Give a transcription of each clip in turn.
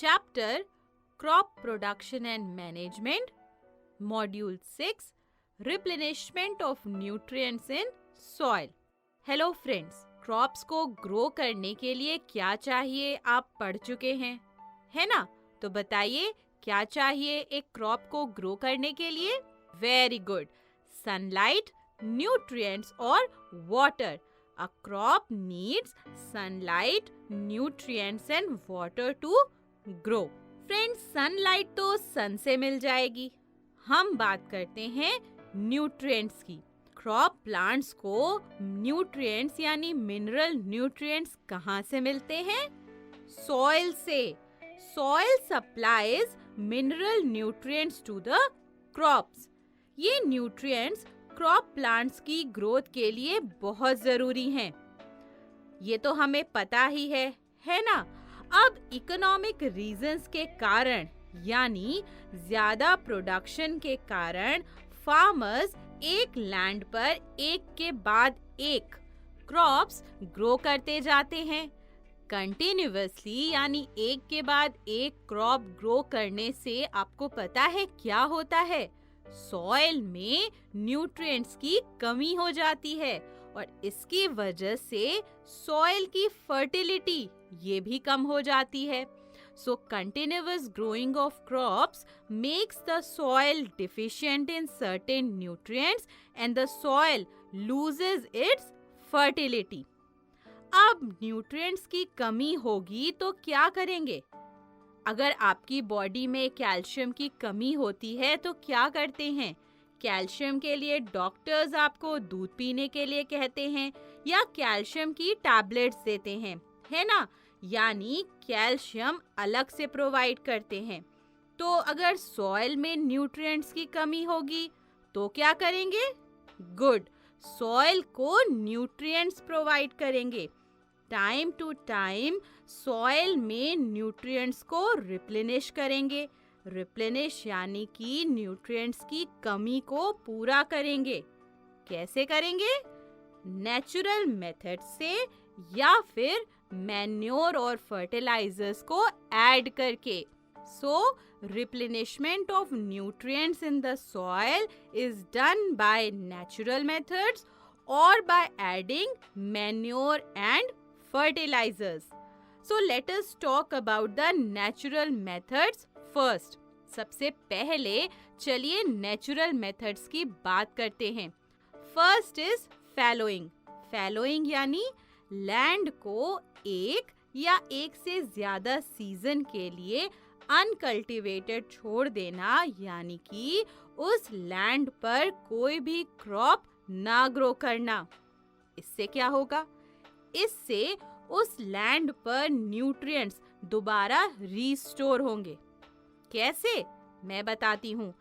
Chapter Crop Production and Management, Module 6, Replenishment of Nutrients in Soil. Hello friends, crops को grow करने के लिए क्या चाहिए आप पढ़ चुके हैं, है ना? तो बताइए क्या चाहिए एक क्रॉप को ग्रो करने के लिए? वेरी गुड, सनलाइट, न्यूट्रिएंट्स और water. A crop needs sunlight, nutrients and water to grow. Friends, sunlight तो सन से मिल जाएगी. हम बात करते हैं न्यूट्रिएंट्स की. क्रॉप प्लांट्स को न्यूट्रिएंट्स यानी मिनरल न्यूट्रिएंट्स कहाँ से मिलते हैं? सॉइल से. Soil supplies mineral nutrients to the crops. ये न्यूट्रिएंट्स क्रॉप प्लांट्स की ग्रोथ के लिए बहुत जरूरी हैं. ये तो हमें पता ही है ना? अब इकोनॉमिक रीजंस के कारण यानी ज्यादा प्रोडक्शन के कारण फार्मर्स एक लैंड पर एक के बाद एक क्रॉप्स ग्रो करते जाते हैं. कंटिन्यूअसली यानी एक के बाद एक क्रॉप ग्रो करने से आपको पता है क्या होता है? सॉइल में न्यूट्रिएंट्स की कमी हो जाती है और इसकी वजह से सॉइल की फर्टिलिटी ये भी कम हो जाती है. So continuous growing of crops makes the soil deficient in certain nutrients and the soil loses its fertility. अब न्यूट्रिएंट्स की कमी होगी तो क्या करेंगे? अगर आपकी बॉडी में कैल्शियम की कमी होती है तो क्या करते हैं? कैल्शियम के लिए डॉक्टर्स आपको दूध पीने के लिए कहते हैं या कैल्शियम की टैबलेट्स देते हैं, है ना? यानी कैल्शियम अलग से प्रोवाइड करते हैं. तो अगर सॉइल में न्यूट्रिएंट्स की कमी होगी तो क्या करेंगे? गुड, सॉइल को न्यूट्रिएंट्स प्रोवाइड करेंगे. टाइम टू टाइम सॉइल में न्यूट्रिएंट्स को रिप्लेनिश करेंगे. रिप्लेनिश यानी कि न्यूट्रिएंट्स की कमी को पूरा करेंगे. कैसे करेंगे? नेचुरल मेथड से या फिर मैन्योर और फर्टिलाइजर्स को ऐड करके. So replenishment of nutrients in the soil is done by natural methods और by adding manure and fertilizers. So let us talk about the natural methods first. सबसे पहले चलिए नेचुरल मेथड्स की बात करते हैं. First is फैलोइंग. फैलोइंग यानी लैंड को एक या एक से ज्यादा सीजन के लिए अनकल्टिवेटेड छोड़ देना, यानी कि उस लैंड पर कोई भी क्रॉप ना ग्रो करना. इससे क्या होगा? इससे उस लैंड पर न्यूट्रिएंट्स दोबारा रीस्टोर होंगे. कैसे? मैं बताती हूँ.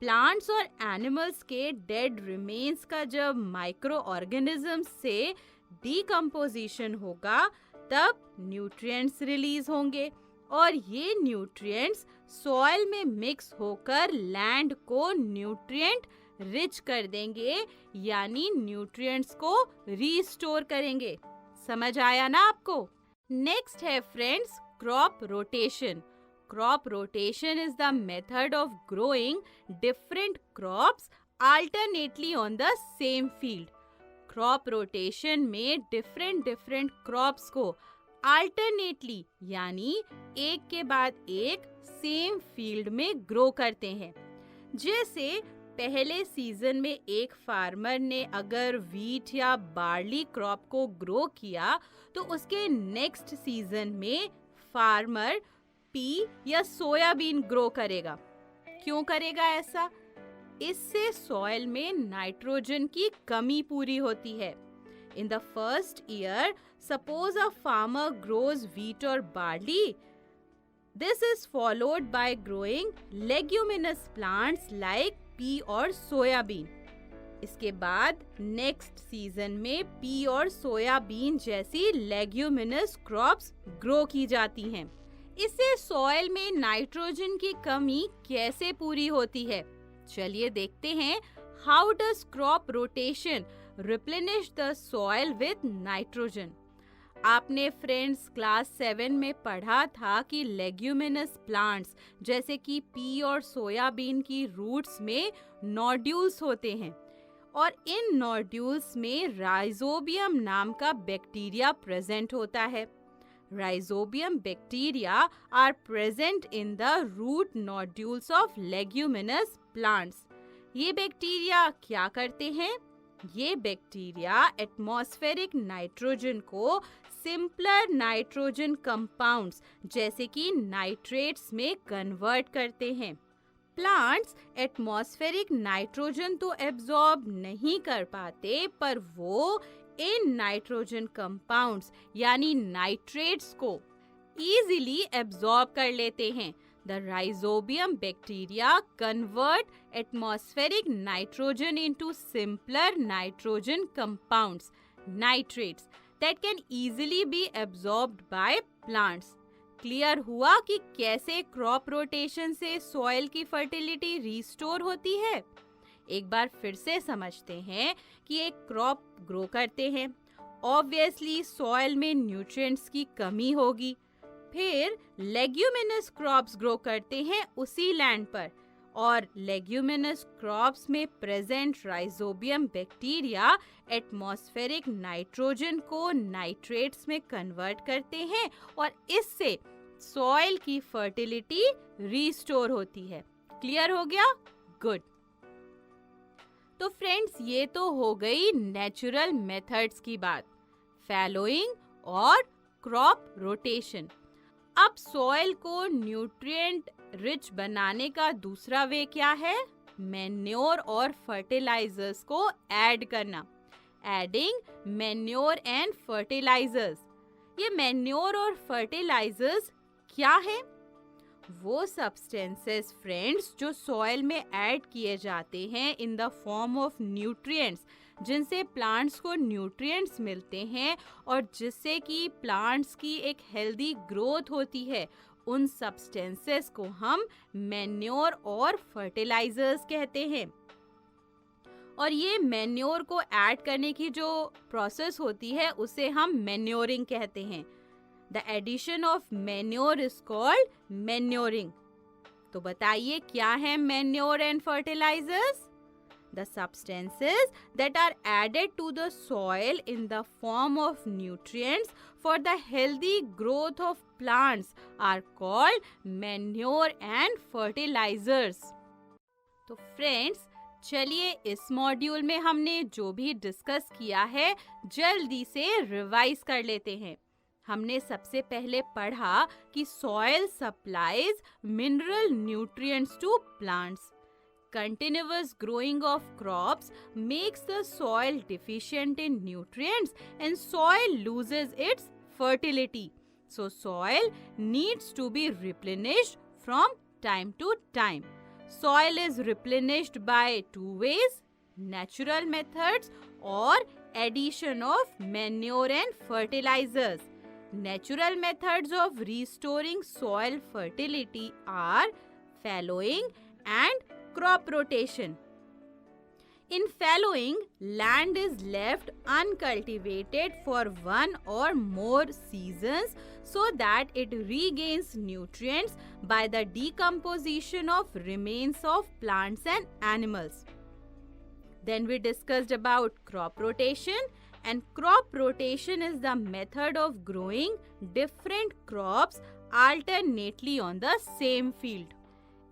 प्लांट्स और एनिमल्स के डेड रिमेन्स का जब माइक्रो ऑर्गेनिजम्स से डीकम्पोजिशन होगा तब न्यूट्रिएंट्स रिलीज होंगे और ये न्यूट्रिएंट्स सॉइल में मिक्स होकर लैंड को न्यूट्रिएंट रिच कर देंगे, यानी न्यूट्रिएंट्स को रीस्टोर करेंगे. समझ आया ना आपको? नेक्स्ट है friends crop rotation. Crop rotation is the method of growing different crops alternately on the same field. Crop rotation में डिफरेंट क्रॉप्स को अल्टरनेटली यानी एक के बाद एक सेम फील्ड में ग्रो करते हैं. जैसे पहले सीजन में एक फार्मर ने अगर वीट या बार्ली क्रॉप को ग्रो किया तो उसके नेक्स्ट सीजन में फार्मर पी या सोयाबीन ग्रो करेगा. क्यों करेगा ऐसा? इससे सॉइल में नाइट्रोजन की कमी पूरी होती है. In the first year suppose a farmer grows wheat और barley. This is followed by growing leguminous plants like pea और सोयाबीन. इसके बाद नेक्स्ट सीजन में पी और सोयाबीन जैसी लेग्यूमिनस क्रॉप्स ग्रो की जाती हैं. इससे सॉइल में नाइट्रोजन की कमी कैसे पूरी होती है? चलिए देखते हैं. How does crop rotation replenish the soil with nitrogen. आपने फ्रेंड्स क्लास 7 में पढ़ा था कि लेग्यूमिनस प्लांट्स जैसे कि पी और सोयाबीन की रूट्स में नोड्यूल्स होते हैं और इन नोड्यूल्स में राइजोबियम नाम का बैक्टीरिया प्रेजेंट होता है। Rhizobium bacteria are present in the root nodules of leguminous plants. ये बैक्टीरिया क्या करते हैं? ये बैक्टीरिया एटमॉस्फेरिक नाइट्रोजन को सिंपलर नाइट्रोजन कंपाउंड्स जैसे कि नाइट्रेट्स में कन्वर्ट करते हैं। प्लांट्स एटमॉस्फेरिक नाइट्रोजन तो एब्जॉर्ब नहीं कर पाते, पर वो इन नाइट्रोजन कंपाउंड्स यानी नाइट्रेट्स को इजीली एब्जॉर्ब कर लेते हैं। The rhizobium bacteria convert atmospheric nitrogen into simpler nitrogen compounds, nitrates, that can easily be absorbed by plants. Clear हुआ कि कैसे क्रॉप रोटेशन से सॉइल की फर्टिलिटी रिस्टोर होती है? एक बार फिर से समझते हैं कि एक क्रॉप ग्रो करते हैं। ऑब्वियसली सॉइल में न्यूट्रिएंट्स की कमी होगी। फिर लेग्यूमिनस क्रॉप्स ग्रो करते हैं उसी लैंड पर और लेग्यूमिनस क्रॉप्स में present rhizobium bacteria atmospheric nitrogen को नाइट्रेट्स में कन्वर्ट करते हैं और इससे सॉइल की फर्टिलिटी रिस्टोर होती है। क्लियर हो गया? गुड। तो फ्रेंड्स, ये तो हो गई नेचुरल मेथड्स की बात, फैलोइंग और क्रॉप रोटेशन। अब सॉइल को न्यूट्रिएंट रिच बनाने का दूसरा वे क्या है? मैन्योर और फर्टिलाइजर्स को ऐड करना। Adding manure and fertilisers. ये मैन्योर और फर्टिलाइजर्स क्या है? वो सब्सटेंसेस फ्रेंड्स जो सॉइल में ऐड किए जाते हैं in the form of nutrients, जिनसे प्लांट्स को न्यूट्रिएंट्स मिलते हैं और जिससे कि प्लांट्स की एक हेल्दी ग्रोथ होती है, उन सब्सटेंसेस को हम मैन्योर और फर्टिलाइजर्स कहते हैं। और ये मैन्योर को ऐड करने की जो प्रोसेस होती है उसे हम मैन्योरिंग कहते हैं। The addition of manure is called manuring. तो बताइए क्या है manure and fertilisers? The substances that are added to the soil in the form of nutrients for the healthy growth of plants are called manure and fertilizers. तो friends, चलिए इस module में हमने जो भी डिस्कस किया है जल्दी से रिवाइज कर लेते हैं। हमने सबसे पहले पढ़ा कि soil supplies mineral nutrients to plants. Continuous growing of crops makes the soil deficient in nutrients and soil loses its fertility. So soil needs to be replenished from time to time. Soil is replenished by two ways: natural methods or addition of manure and fertilizers. Natural methods of restoring soil fertility are fallowing and crop rotation. In fallowing, land is left uncultivated for one or more seasons so that it regains nutrients by the decomposition of remains of plants and animals. Then we discussed about crop rotation, and crop rotation is the method of growing different crops alternately on the same field.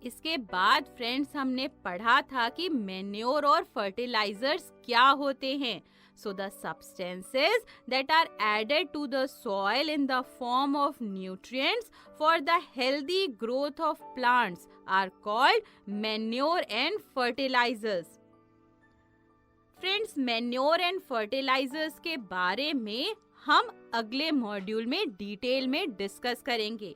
इसके बाद friends हमने पढ़ा था कि manure और fertilisers क्या होते हैं। So the substances that are added to the soil in the form of nutrients for the healthy growth of plants are called manure and fertilisers. Friends, manure and fertilisers के बारे में हम अगले module में detail में discuss करेंगे।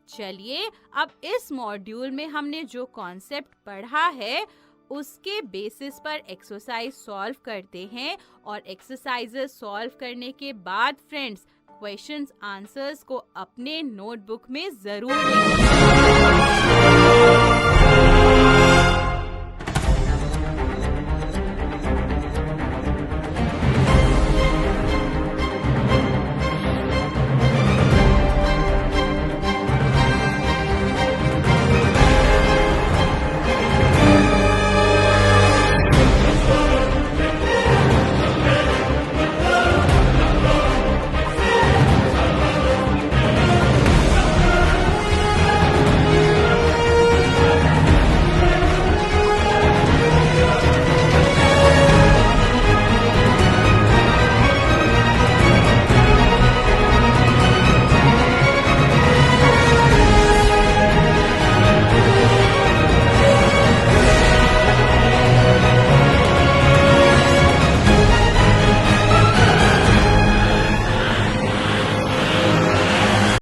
चलिए अब इस मॉड्यूल में हमने जो कॉन्सेप्ट पढ़ा है उसके बेसिस पर एक्सरसाइज सॉल्व करते हैं और एक्सरसाइजेस सॉल्व करने के बाद फ्रेंड्स क्वेश्चंस आंसर्स को अपने नोटबुक में जरूर लिखिए।